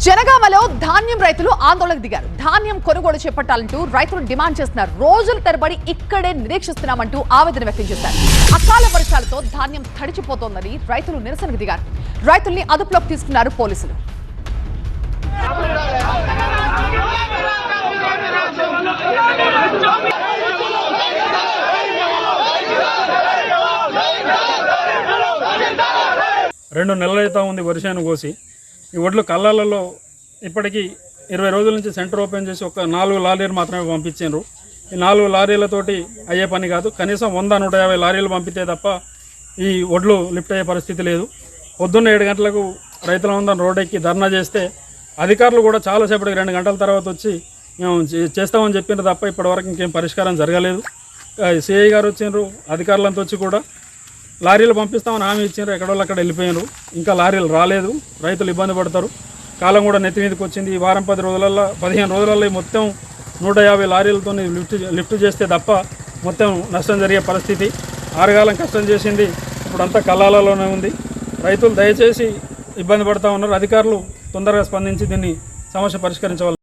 జనగామలో ధాన్యం రైతులు ఆందోళనకు దిగారు. ధాన్యం కొనుగోలు చేపట్టాలంటూ రైతులు డిమాండ్ చేస్తున్నారు. రోజుల తరబడి ఇక్కడే నిరీక్షిస్తున్నామంటూ ఆవేదన వ్యక్తం చేశారు. అకాల వర్షాలతో ధాన్యం తడిచిపోతోందని రైతులు నిరసనకు దిగారు. రైతుల్ని అదుపులోకి తీసుకున్నారు పోలీసులు. రెండు నెలలైతా ఉంది వర్షాన్ని కోసి. ఈ ఒడ్లు కళ్ళాలలో ఇప్పటికీ 20 రోజుల నుంచి సెంటర్ ఓపెన్ చేసి ఒక 4 లారీలు మాత్రమే పంపించారు. ఈ 4 లారీలతోటి అయ్యే పని కాదు. కనీసం 100-150 లారీలు పంపితే తప్ప ఈ ఒడ్లు లిఫ్ట్ అయ్యే పరిస్థితి లేదు. పొద్దున్న 7 గంటలకు రైతులందరం రోడ్డెక్కి ధర్నా చేస్తే అధికారులు కూడా చాలాసేపటికి 2 గంటల తర్వాత వచ్చి మేము చేస్తామని చెప్పిన తప్ప ఇప్పటివరకు ఇంకేం పరిష్కారం జరగలేదు. సిఐ గారు వచ్చిండ్రు, అధికారులంతా వచ్చి కూడా లారీలు పంపిస్తామని హామీ ఇచ్చారు. ఎక్కడోళ్ళు అక్కడ వెళ్ళిపోయినారు. ఇంకా లారీలు రాలేదు. రైతులు ఇబ్బంది పడతారు. కాలం కూడా నెత్తి మీదకి వచ్చింది. ఈ వారం 15 రోజులలో మొత్తం 150 లారీలతో లిఫ్ట్ చేస్తే తప్ప మొత్తం నష్టం జరిగే పరిస్థితి. ఆరుగాలం కష్టం చేసింది ఇప్పుడంతా కల్లాలలోనే ఉంది. రైతులు దయచేసి ఇబ్బంది పడుతూ ఉన్నారు. అధికారులు తొందరగా స్పందించి దీన్ని సమస్య పరిష్కరించవాలి.